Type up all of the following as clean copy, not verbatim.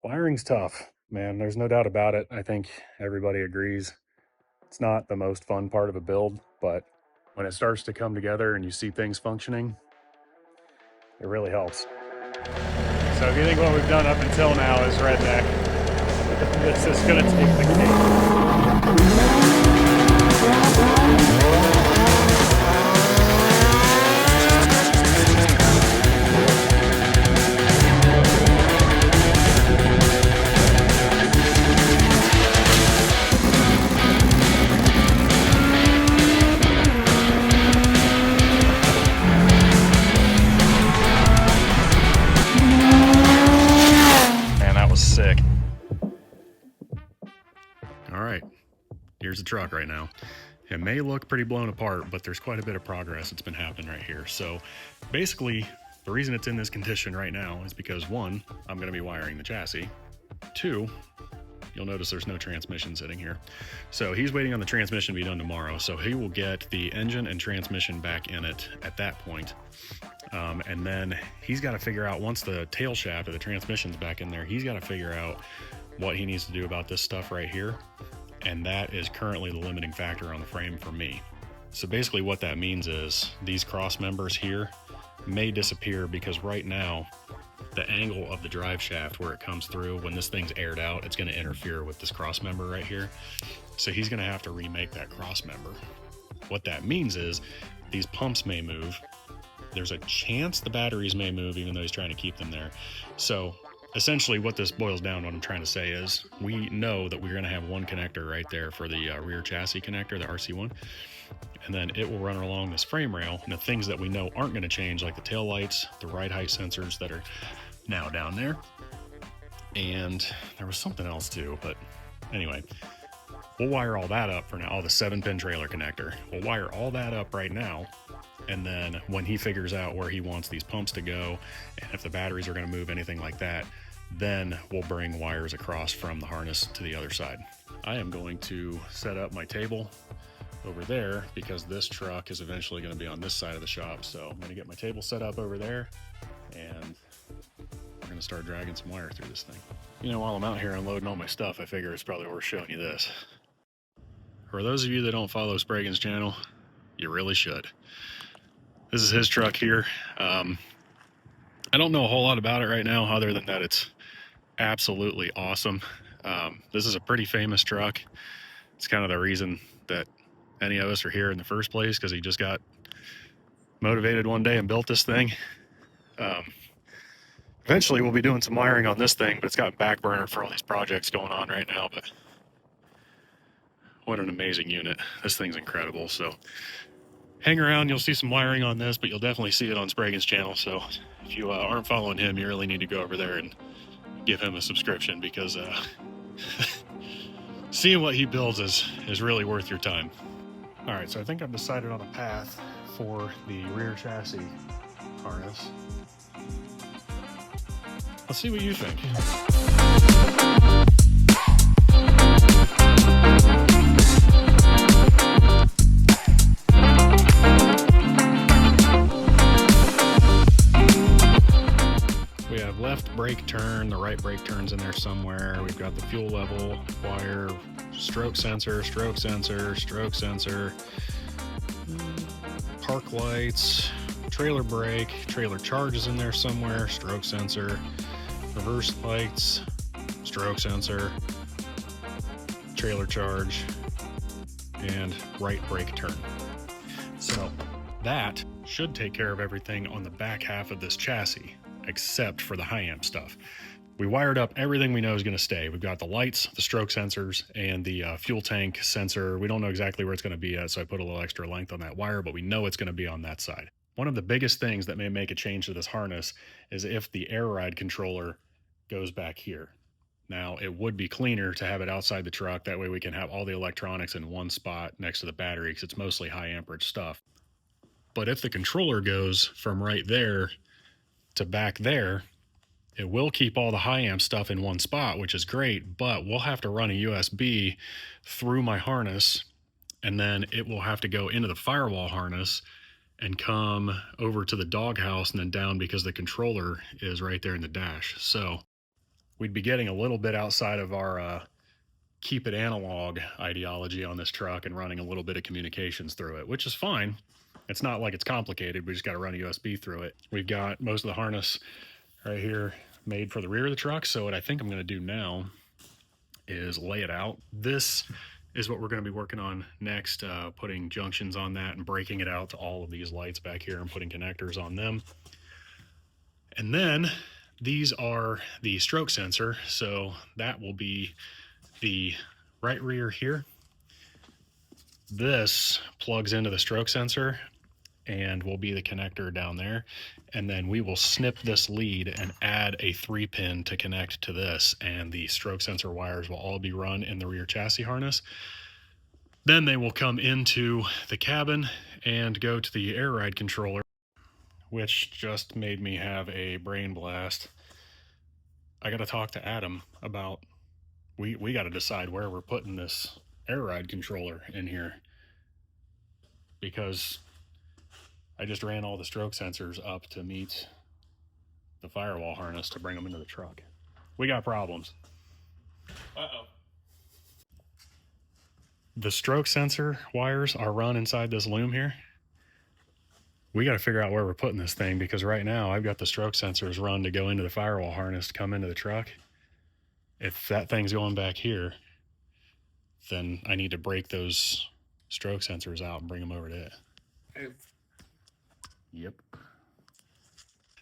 Wiring's tough, man. There's no doubt about it. I think everybody agrees. It's not the most fun part of a build, but when it starts to come together and you see things functioning, it really helps. So if you think what we've done up until now is redneck, this is going to take the cake. Sick. All right, here's the truck right now. It may look pretty blown apart, but there's quite a bit of progress that's been happening right here. So basically, the reason it's in this condition right now is because one, I'm going to be wiring the chassis. Two, you'll notice there's no transmission sitting here. So he's waiting on the transmission to be done tomorrow. So he will get the engine and transmission back in it at that point. And then he's got to figure out, once the tail shaft of the transmission's back in there, he's got to figure out what he needs to do about this stuff right here. And that is currently the limiting factor on the frame for me. So basically what that means is these cross members here may disappear, because right now the angle of the drive shaft where it comes through, when this thing's aired out, it's going to interfere with this cross member right here. So he's going to have to remake that cross member. What that means is these pumps may move. There's a chance the batteries may move, even though he's trying to keep them there. So essentially what this boils down to, what I'm trying to say is, we know that we're going to have one connector right there for the rear chassis connector, the RC1. And then it will run along this frame rail. And the things that we know aren't going to change, like the tail lights, the ride height sensors that are now down there. And there was something else too, but anyway, we'll wire all that up for now. Oh, the 7-pin trailer connector. We'll wire all that up right now. And then when he figures out where he wants these pumps to go, and if the batteries are going to move, anything like that, then we'll bring wires across from the harness to the other side. I am going to set up my table over there, because this truck is eventually going to be on this side of the shop. So I'm going to get my table set up over there, and we're going to start dragging some wire through this thing. You know, while I'm out here unloading all my stuff, I figure it's probably worth showing you this. For those of you that don't follow Spragen's channel, you really should. This is his truck here. I don't know a whole lot about it right now, other than that it's absolutely awesome. This is a pretty famous truck. It's kind of the reason that any of us are here in the first place, because he just got motivated one day and built this thing. Eventually we'll be doing some wiring on this thing, but it's got back burner for all these projects going on right now. But what an amazing unit. This thing's incredible. So hang around, you'll see some wiring on this, but you'll definitely see it on Spragen's channel. So if you aren't following him, you really need to go over there and give him a subscription, because seeing what he builds is really worth your time. All right, so I think I've decided on a path for the rear chassis harness. Let's see what you think. We have left brake turn, the right brake turn's in there somewhere. We've got the fuel level wire, stroke sensor, stroke sensor, stroke sensor, park lights, trailer brake, trailer charge is in there somewhere, stroke sensor, reverse lights, stroke sensor, trailer charge, and right brake turn. So that should take care of everything on the back half of this chassis, except for the high amp stuff. We wired up everything we know is going to stay. We've got the lights, the stroke sensors, and the fuel tank sensor. We don't know exactly where it's going to be at, so I put a little extra length on that wire, but we know it's going to be on that side. One of the biggest things that may make a change to this harness is if the air ride controller goes back here. Now, it would be cleaner to have it outside the truck. That way we can have all the electronics in one spot next to the battery, because it's mostly high amperage stuff. But if the controller goes from right there to back there, it will keep all the high amp stuff in one spot, which is great, but we'll have to run a USB through my harness, and then it will have to go into the firewall harness and come over to the doghouse and then down, because the controller is right there in the dash. So we'd be getting a little bit outside of our keep it analog ideology on this truck and running a little bit of communications through it, which is fine. It's not like it's complicated. We just got to run a USB through it. We've got most of the harness right here made for the rear of the truck. So what I think I'm going to do now is lay it out. This is what we're going to be working on next, putting junctions on that and breaking it out to all of these lights back here and putting connectors on them. And then these are the stroke sensor. So that will be the right rear here. This plugs into the stroke sensor and will be the connector down there. And then we will snip this lead and add a 3-pin to connect to this, and the stroke sensor wires will all be run in the rear chassis harness. Then they will come into the cabin and go to the air ride controller, which just made me have a brain blast. I got to talk to Adam about, we got to decide where we're putting this air ride controller in here, because I just ran all the stroke sensors up to meet the firewall harness to bring them into the truck. We got problems. Uh-oh. The stroke sensor wires are run inside this loom here. We got to figure out where we're putting this thing, because right now I've got the stroke sensors run to go into the firewall harness to come into the truck. If that thing's going back here, then I need to break those stroke sensors out and bring them over to it. Yep.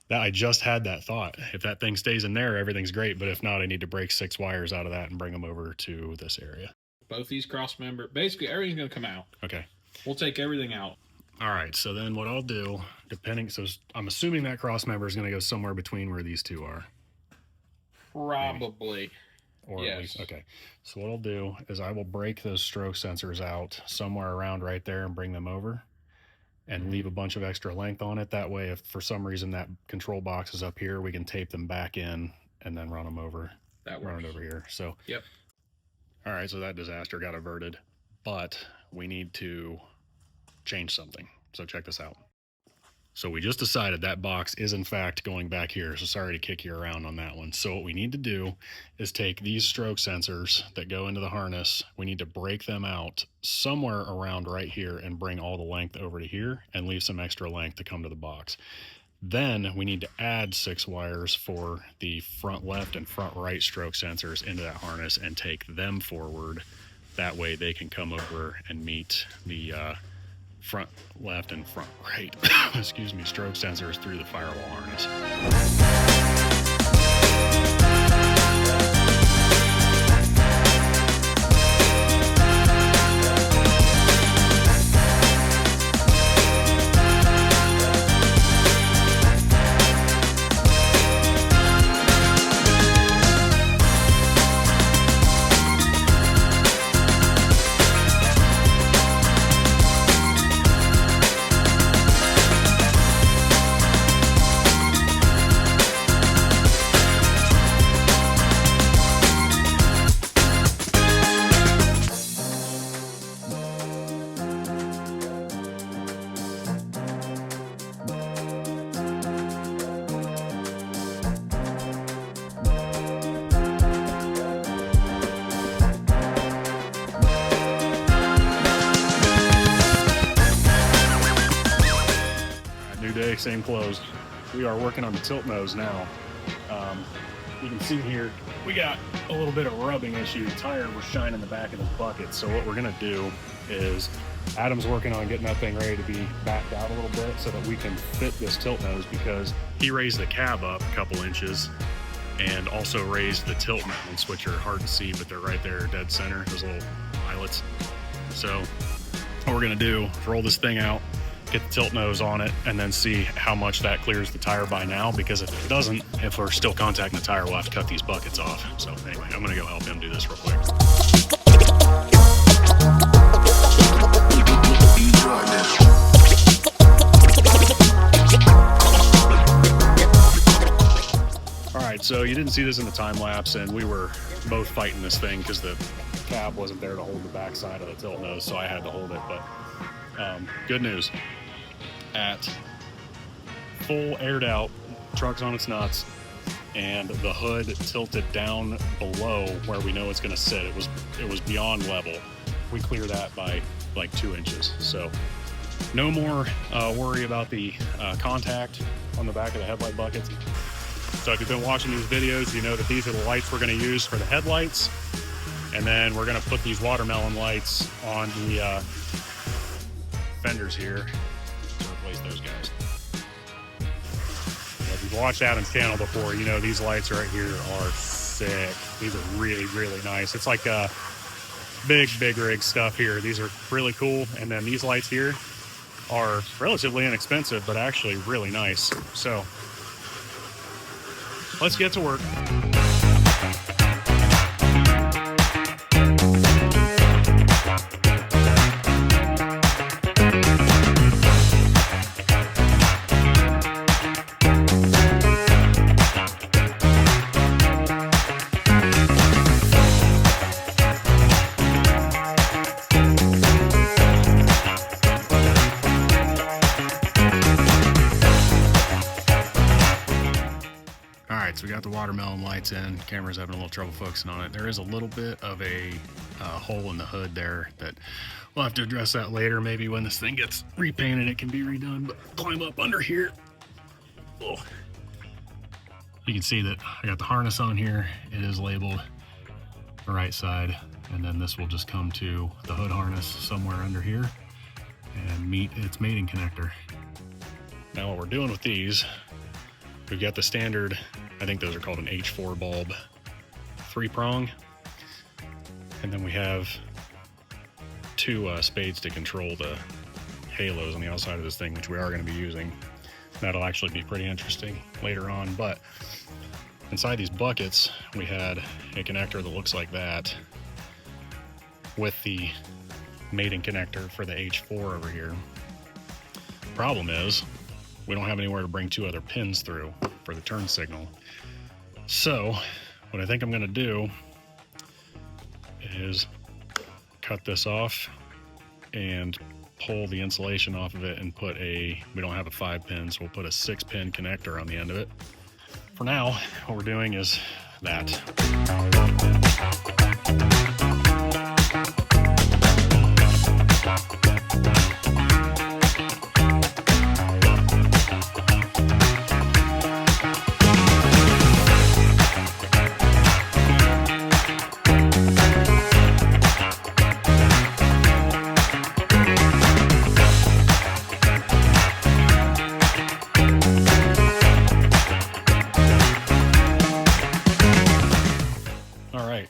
That I just had that thought. If that thing stays in there, everything's great. But if not, I need to break 6 wires out of that and bring them over to this area. Both these cross member, basically everything's going to come out. Okay. We'll take everything out. All right. So then what I'll do, so I'm assuming that cross member is going to go somewhere between where these two are. Probably. Maybe. Or yes. At least, okay. So what I'll do is I will break those stroke sensors out somewhere around right there and bring them over and leave a bunch of extra length on it. That way, if for some reason that control box is up here, we can tape them back in and then run them over. That works. Run it over here. So, yep. All right, so that disaster got averted, but we need to change something. So check this out. So we just decided that box is in fact going back here. So sorry to kick you around on that one. So what we need to do is take these stroke sensors that go into the harness. We need to break them out somewhere around right here and bring all the length over to here and leave some extra length to come to the box. Then we need to add 6 wires for the front left and front right stroke sensors into that harness and take them forward. That way they can come over and meet the front left and front right excuse me, stroke sensors through the firewall harness. Same clothes. We are working on the tilt nose now. You can see here we got a little bit of rubbing issue. The tire was shining the back of the bucket. So what we're gonna do is Adam's working on getting that thing ready to be backed out a little bit so that we can fit this tilt nose, because he raised the cab up a couple inches and also raised the tilt mounts, which are hard to see, but they're right there dead center, those little eyelets. So what we're gonna do is roll this thing out, get the tilt nose on it, and then see how much that clears the tire by now, because if it doesn't, if we're still contacting the tire, we'll have to cut these buckets off. So anyway, I'm gonna go help him do this real quick. All right, so you didn't see this in the time lapse, and we were both fighting this thing because the cab wasn't there to hold the backside of the tilt nose, so I had to hold it. But good news. At full aired out, truck's on its nuts, and the hood tilted down below where we know it's going to sit. It was beyond level. We clear that by like 2 inches. So no more worry about the contact on the back of the headlight buckets. So if you've been watching these videos, you know that these are the lights we're going to use for the headlights. And then we're going to put these watermelon lights on the fenders here to replace those guys. If you've watched Adam's channel before, you know these lights right here are sick. These are really, really nice. It's like big rig stuff here. These are really cool. And then these lights here are relatively inexpensive, but actually really nice. So let's get to work. So we got the watermelon lights in. Camera's having a little trouble focusing on it. There is a little bit of a hole in the hood there that we'll have to address that later. Maybe when this thing gets repainted, it can be redone. But climb up under here. Oh. You can see that I got the harness on here. It is labeled the right side. And then this will just come to the hood harness somewhere under here and meet its mating connector. Now what we're doing with these, we've got the standard, I think those are called an H4 bulb 3-prong. And then we have 2 spades to control the halos on the outside of this thing, which we are going to be using. That'll actually be pretty interesting later on. But inside these buckets, we had a connector that looks like that with the mating connector for the H4 over here. Problem is, we don't have anywhere to bring 2 other pins through for the turn signal. So what I think I'm going to do is cut this off and pull the insulation off of it and put we don't have a 5-pin, so we'll put a 6-pin connector on the end of it. For now, what we're doing is that.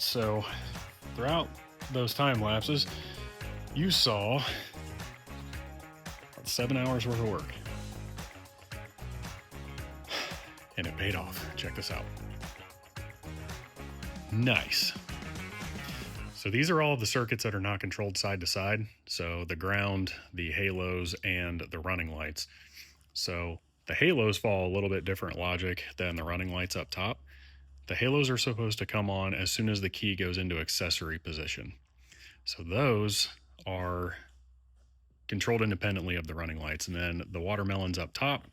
So throughout those time lapses, you saw 7 hours worth of work. And it paid off. Check this out. Nice. So these are all the circuits that are not controlled side to side. So the ground, the halos, and the running lights. So the halos follow a little bit different logic than the running lights up top. The halos are supposed to come on as soon as the key goes into accessory position. So those are controlled independently of the running lights. And then the watermelons up top,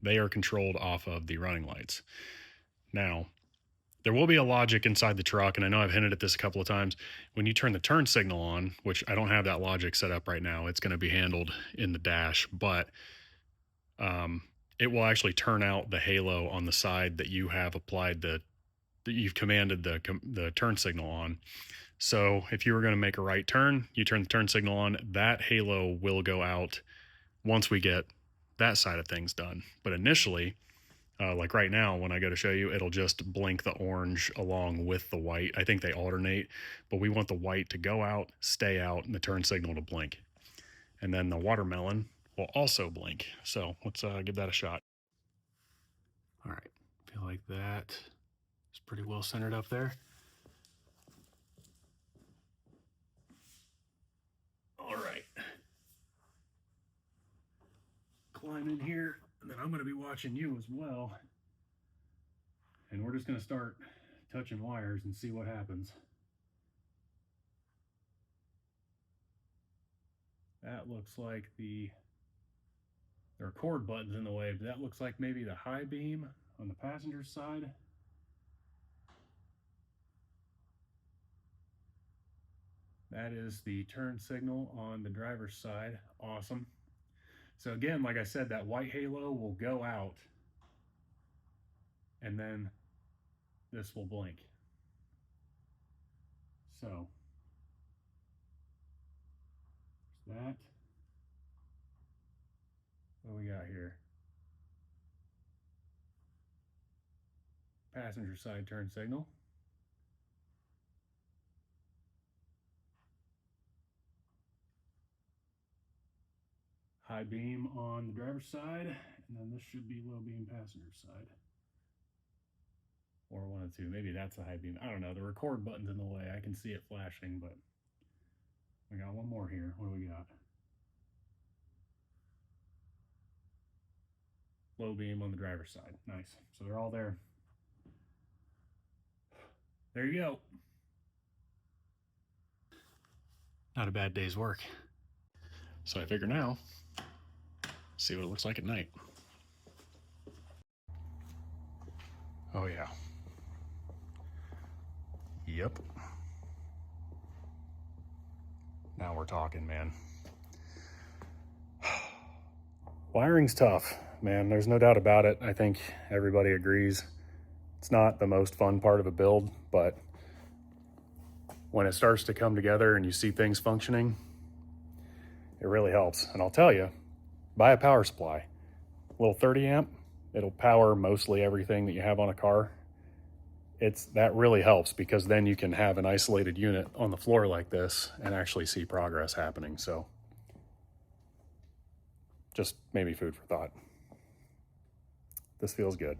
they are controlled off of the running lights. Now, there will be a logic inside the truck, and I know I've hinted at this a couple of times. When you turn the turn signal on, which I don't have that logic set up right now, it's going to be handled in the dash, but it will actually turn out the halo on the side that you have applied that you've commanded the turn signal on. So if you were going to make a right turn, you turn the turn signal on, that halo will go out once we get that side of things done. But initially, like right now, when I go to show you, it'll just blink the orange along with the white. I think they alternate, but we want the white to go out, stay out, and the turn signal to blink. And then the watermelon will also blink. So let's give that a shot. All right, feel like that. It's pretty well centered up there. All right. Climb in here, and then I'm going to be watching you as well. And we're just going to start touching wires and see what happens. That looks like there are cord buttons in the way, but that looks like maybe the high beam on the passenger side. That is the turn signal on the driver's side. Awesome. So again, like I said, that white halo will go out and then this will blink. So that. What do we got here? Passenger side turn signal. High beam on the driver's side, and then this should be low beam passenger side. Or one of two. Maybe that's a high beam. I don't know. The record button's in the way. I can see it flashing, but we got one more here. What do we got? Low beam on the driver's side. Nice. So they're all there. There you go. Not a bad day's work. So I figure now, see what it looks like at night. Oh yeah. Yep. Now we're talking, man. Wiring's tough, man. There's no doubt about it. I think everybody agrees. It's not the most fun part of a build, but when it starts to come together and you see things functioning, it really helps. And I'll tell you, buy a power supply. A little 30 amp, it'll power mostly everything that you have on a car. That really helps, because then you can have an isolated unit on the floor like this and actually see progress happening. So just maybe food for thought. This feels good.